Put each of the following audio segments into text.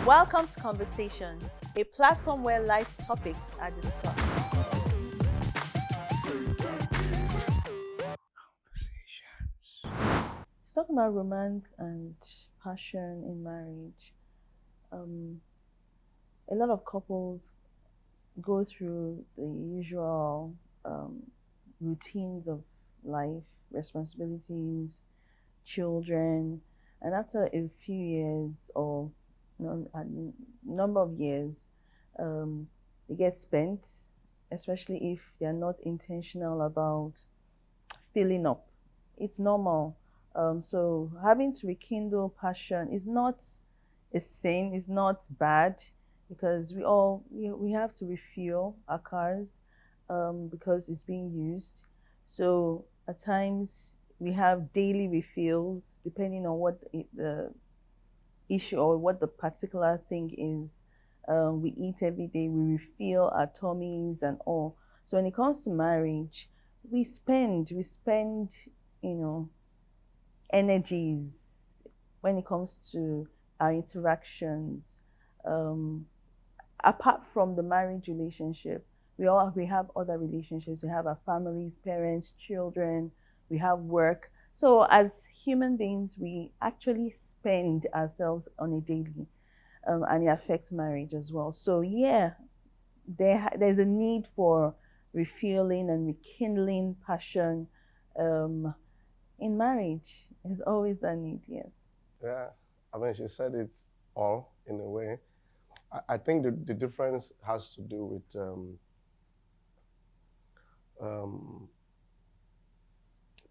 Welcome to Conversation, a platform where life topics are discussed. Talking about romance and passion in marriage, um, a lot of couples go through the usual um, routines of life, responsibilities, children, and after a few years or a number of years, they get spent, especially if they're not intentional about filling up. It's normal. So having to rekindle passion is not a sin, it's not bad because we have to refuel our cars because it's being used. So at times we have daily refills depending on what the issue or what the particular thing is. We eat every day, we refill our tummies and all. So when it comes to marriage, we spend, you know, energies when it comes to our interactions. Um, Apart from the marriage relationship, we have other relationships. We have our families, parents, children. We have work. So as human beings, we actually spend ourselves on a daily, and it affects marriage as well. So yeah, there's a need for refueling and rekindling passion um, in marriage. There's always that need. Yes. Yeah, I mean, she said it's all in a way. I think the difference has to do with um,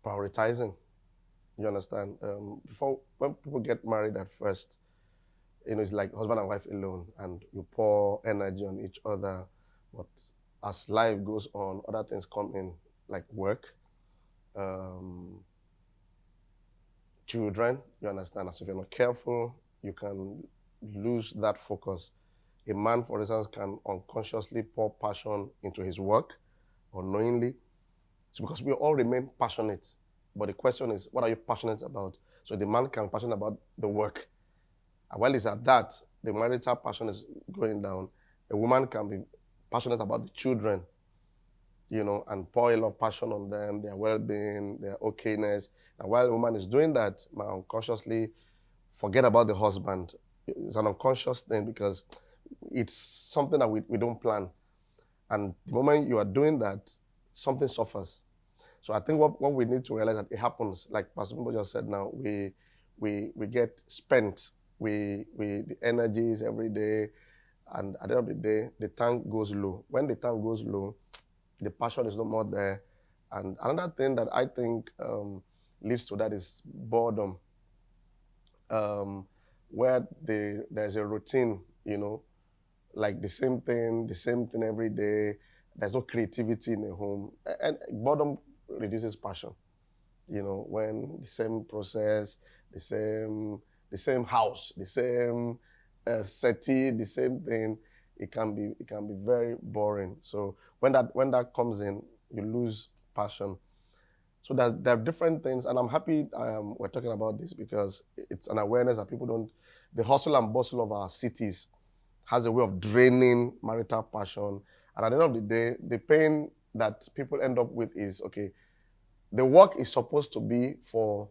prioritizing. You understand? Before, when people get married at first, it's like husband and wife alone, and you pour energy on each other. But as life goes on, other things come in, like work, um, children. You understand? So if you're not careful, you can lose that focus. A man, for instance, can unconsciously pour passion into his work unknowingly. It's because we all remain passionate. But the question is, what are you passionate about? So the man can be passionate about the work. And while it's at that, the marital passion is going down. A woman can be passionate about the children, and pour a lot of passion on them, their well-being, their okayness. And while a woman is doing that, might unconsciously forget about the husband. It's an unconscious thing because it's something that we don't plan. And the moment you are doing that, something suffers. So I think what we need to realize that it happens, like Pastor Bimbo just said now, we get spent. The energies every day, and at the end of the day, the tank goes low. When the tank goes low, the passion is no more there. And another thing that I think leads to that is boredom, where there's a routine, like the same thing every day. There's no creativity in the home. And boredom reduces passion. When the same process, the same house, the same settee, the same thing, it can be very boring. So when that comes in, you lose passion. So there are different things, and I'm happy we're talking about this because it's an awareness that people don't. The hustle and bustle of our cities has a way of draining marital passion. And at the end of the day, the pain that people end up with is, okay, the work is supposed to be for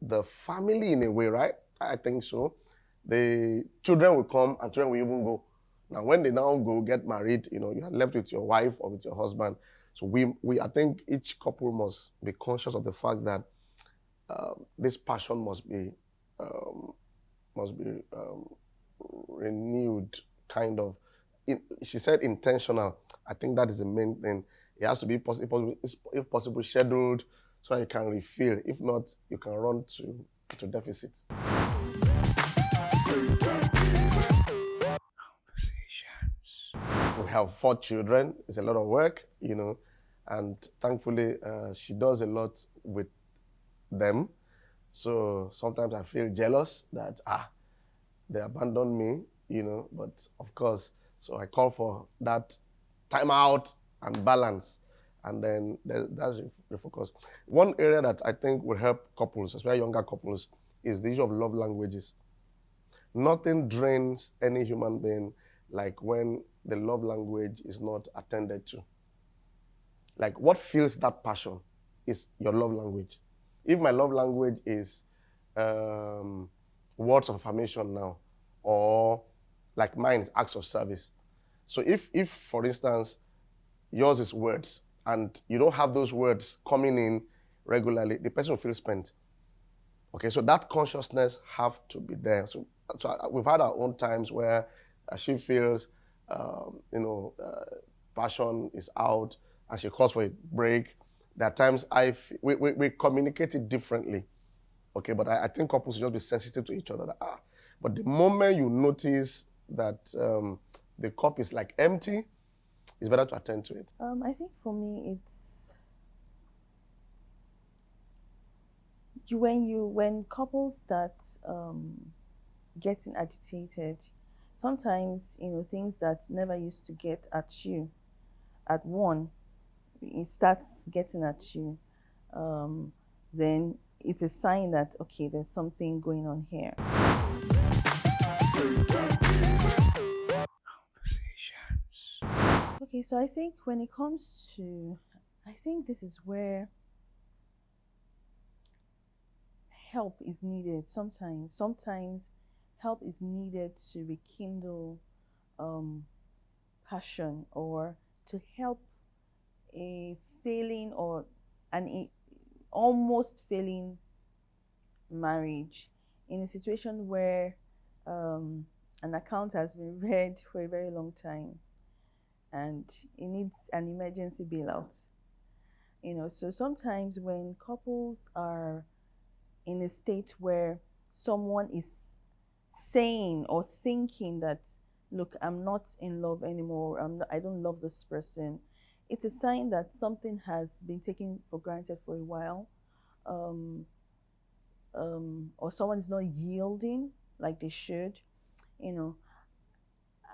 the family in a way, right? I think so. The children will come and children will even go. Now, when they now go get married, you are left with your wife or with your husband. So I think each couple must be conscious of the fact that this passion must be renewed, kind of. She said intentional. I think that is the main thing. It has to be if possible scheduled so that you can refill. If not, you can run to deficit. We have 4 children. It's a lot of work, and thankfully she does a lot with them. So sometimes I feel jealous that they abandoned me, but of course, so I call for that time out and balance, and then that's the focus. One area that I think will help couples, especially younger couples, is the issue of love languages. Nothing drains any human being like when the love language is not attended to. Like what fills that passion is your love language. If my love language is um, words of affirmation now, or like mine is acts of service. So if for instance yours is words and you don't have those words coming in regularly, the person will feel spent. Okay, so that consciousness have to be there. So we've had our own times where she feels, passion is out and she calls for a break. There are times we communicate it differently. Okay, but I think couples should just be sensitive to each other. But the moment you notice that the cup is like empty, it's better to attend to it. I think for me, it's when couples start getting agitated, sometimes things that never used to get at you at one, it starts getting at you. Then it's a sign that okay, there's something going on here. Okay, so I think when it comes to, I think this is where help is needed sometimes. Sometimes help is needed to rekindle passion, or to help a failing or almost failing marriage in a situation where an account has been read for a very long time and it needs an emergency bailout. So sometimes when couples are in a state where someone is saying or thinking that, look, I'm not in love anymore, I don't love this person, it's a sign that something has been taken for granted for a while, um, or someone's not yielding like they should. you know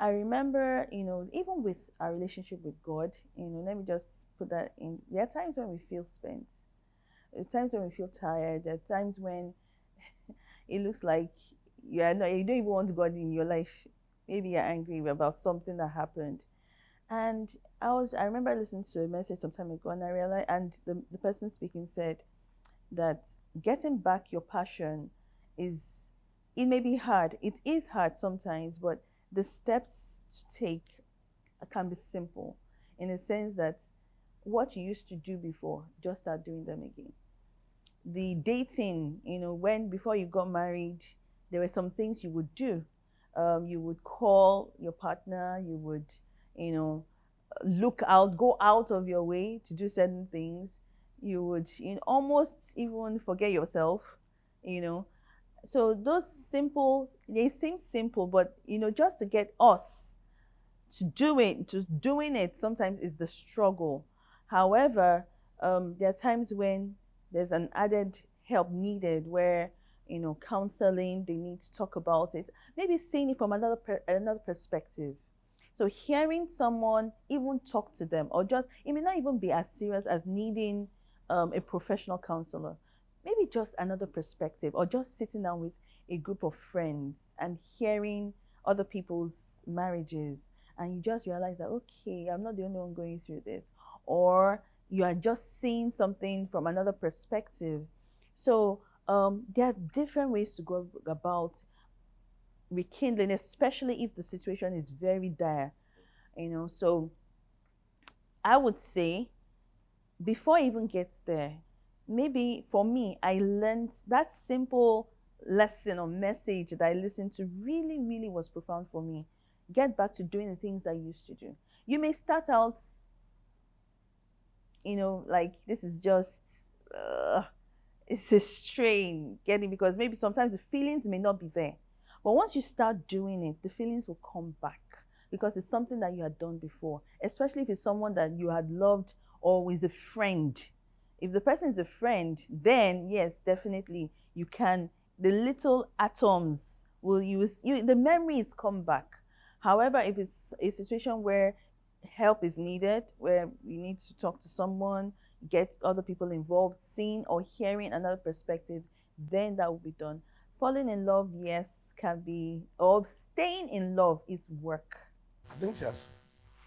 I remember, even with our relationship with God, let me just put that in. There are times when we feel spent. There are times when we feel tired. There are times when it looks like you don't even want God in your life. Maybe you're angry about something that happened. And I remember listening to a message some time ago, and I realized, and the person speaking said that getting back your passion is, it may be hard. It is hard sometimes, but the steps to take can be simple, in a sense that what you used to do before, just start doing them again. The dating, when before you got married, there were some things you would do. You would call your partner, you would, look out, go out of your way to do certain things. You would almost even forget yourself, you know. So those simple, they seem simple, but just to get us to do it, just doing it sometimes is the struggle. However, there are times when there's an added help needed, where counseling, they need to talk about it, maybe seeing it from another perspective. So hearing someone even talk to them, or just, it may not even be as serious as needing a professional counselor. Maybe just another perspective, or just sitting down with a group of friends and hearing other people's marriages, and you just realize that, okay, I'm not the only one going through this, or you are just seeing something from another perspective. So there are different ways to go about rekindling, especially if the situation is very dire. So I would say, before I even get there, maybe for me, I learned that simple lesson or message that I listened to really, really was profound for me. Get back to doing the things I used to do. You may start out, like this is just, it's a strain getting, because maybe sometimes the feelings may not be there. But once you start doing it, the feelings will come back, because it's something that you had done before, especially if it's someone that you had loved or is a friend. If the person is a friend, then yes, definitely you can, the little atoms will use you, the memories come back. However, if it's a situation where help is needed, where you need to talk to someone, get other people involved, seeing or hearing another perspective, then that will be done. Falling in love, yes, can be, or staying in love is work? I think she has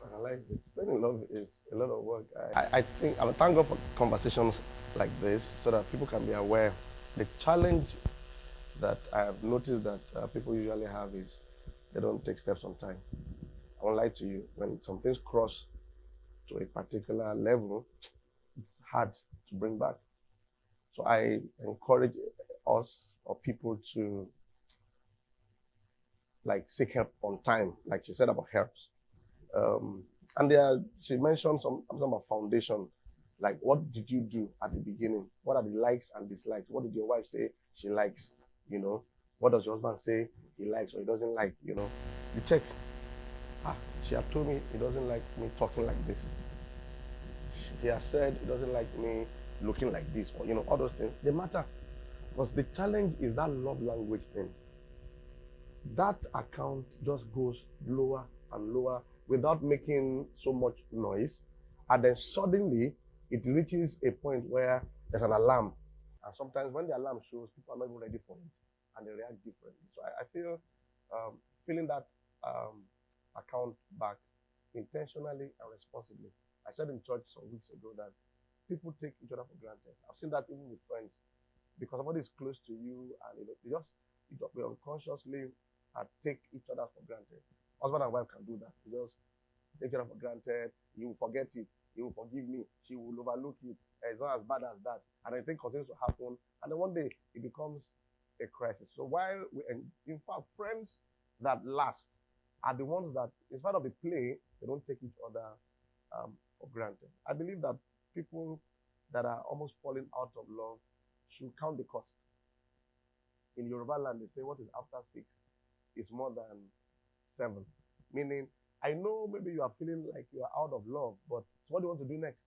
finalized it. Staying in love is a lot of work. I think I thank God for conversations like this so that people can be aware. The challenge that I have noticed that people usually have is they don't take steps on time. I won't lie to you. When some things cross to a particular level, it's hard to bring back. So I encourage us or people to like seek help on time, like she said about helps. Um, and she mentioned some about foundation, like what did you do at the beginning? What are the likes and dislikes? What did your wife say she likes? You know, what does your husband say he likes or he doesn't like? You know, you check. Ah, she had told me he doesn't like me talking like this. He has said he doesn't like me looking like this, or all those things. They matter because the challenge is that love language thing. That account just goes lower and lower without making so much noise. And then suddenly it reaches a point where there's an alarm. And sometimes when the alarm shows, people are not even ready for it and they react differently. So I feel filling that account back intentionally and responsibly. I said in church some weeks ago that people take each other for granted. I've seen that even with friends because somebody is close to you and we unconsciously take each other for granted. Husband and wife can do that. They just take each other for granted. You will forget it. You will forgive me. She will overlook it. It's not as bad as that. And I think continues to happen. And then one day it becomes a crisis. So while in fact, friends that last are the ones that, in spite of the play, they don't take each other for granted. I believe that people that are almost falling out of love should count the cost. In Yoruba land, they say what is after 6 is more than 7. Meaning, I know maybe you are feeling like you are out of love, but what do you want to do next?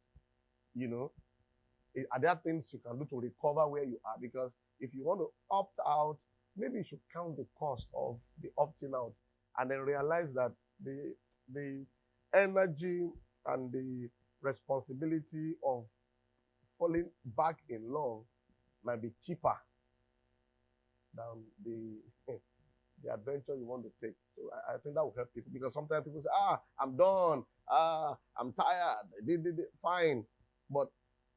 Are there things you can do to recover where you are? Because if you want to opt out, maybe you should count the cost of the opting out and then realize that the energy and the responsibility of falling back in love might be cheaper than the adventure you want to take. So I think that will help people because sometimes people say, I'm done. I'm tired. Fine. But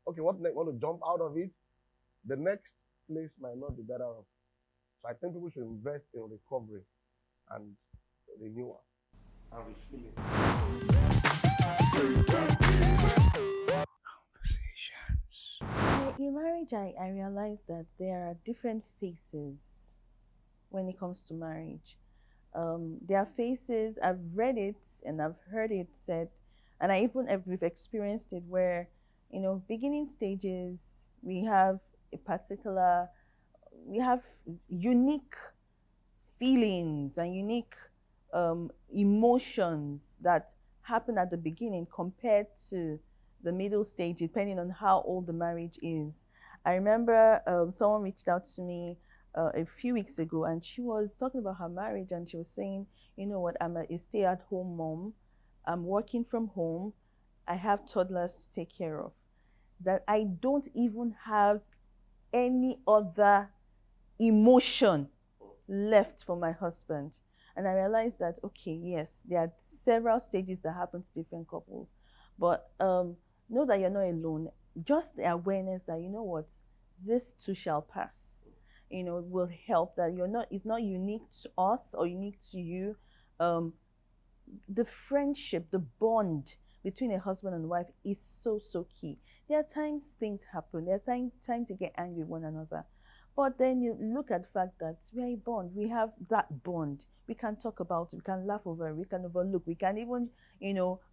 okay, what next? Want to jump out of it? The next place might not be better off. So I think people should invest in recovery and renewal and refilling. In marriage, I realized that there are different phases when it comes to marriage. There are phases, I've read it and I've heard it said, and we've experienced it where, beginning stages, we have a particular, we have unique feelings and unique emotions that happen at the beginning compared to the middle stage, depending on how old the marriage is. I remember someone reached out to me a few weeks ago and she was talking about her marriage and she was saying, you know what, I'm a stay at home mom, I'm working from home, I have toddlers to take care of, that I don't even have any other emotion left for my husband. And I realized that, okay, yes, there are several stages that happen to different couples, but know that you're not alone. Just the awareness that, you know what, this too shall pass, will help, that it's not unique to us or unique to you. The friendship, the bond between a husband and wife is so, so key. There are times things happen, there are times you get angry with one another, but then you look at the fact that we are a bond. We have that bond. We can talk about it. We can laugh over it. We can overlook. We can even,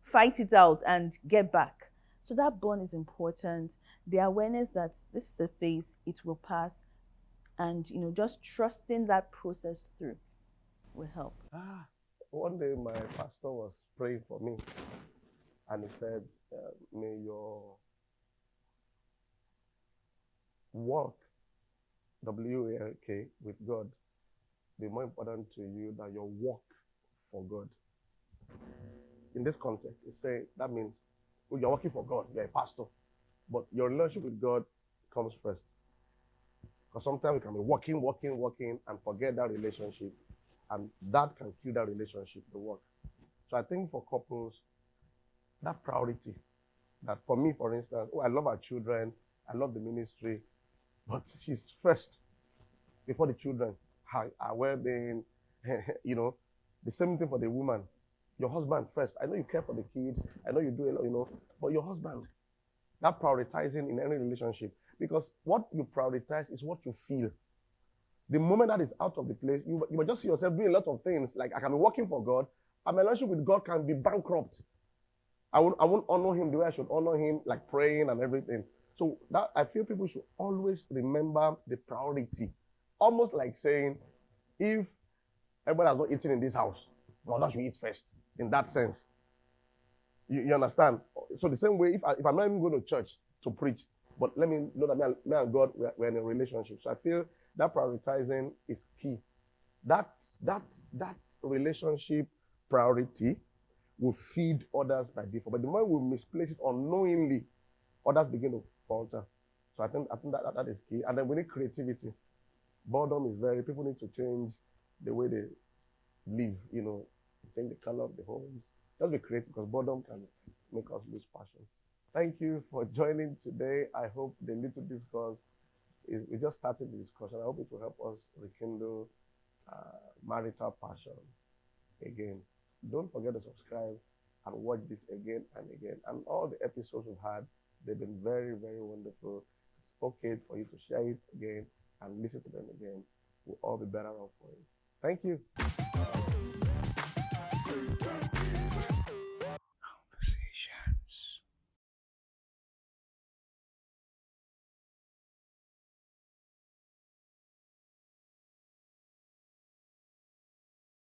fight it out and get back. So that bond is important. The awareness that this is a phase, it will pass, and just trusting that process through will help. One day my pastor was praying for me, and he said, "May your work, WALK, with God be more important to you than your work for God." In this context, that means you're working for God, you're a pastor, but your relationship with God comes first. Because sometimes we can be working, and forget that relationship. And that can kill that relationship, the work. So I think for couples, that priority, that for me, for instance, I love our children, I love the ministry, but she's first before the children, her well-being, the same thing for the woman. Your husband first. I know you care for the kids, I know you do a lot, but your husband, that prioritizing in any relationship, because what you prioritize is what you feel. The moment that is out of the place, you might just see yourself doing a lot of things. Like, I can be working for God, and my relationship with God can be bankrupt. I won't honor him the way I should honor him, like praying and everything. So that I feel people should always remember the priority. Almost like saying, if everybody has not eaten in this house, well, that should eat first. In that sense. You understand? So the same way, if I'm not even going to church to preach, but let me know that me and God, we're in a relationship. So I feel that prioritizing is key. That relationship priority will feed others by default. But the moment we misplace it unknowingly, others begin to falter. So I think that is key. And then we need creativity. Boredom is people need to change the way they live, change the color of the homes. Just be creative, because boredom can make us lose passion. Thank you for joining today. I hope the little discourse we just started the discussion. I hope it will help us rekindle marital passion again. Don't forget to subscribe and watch this again and again. And all the episodes we've had, they've been very, very wonderful. It's okay for you to share it again and listen to them again. We'll all be better off for it. Thank you.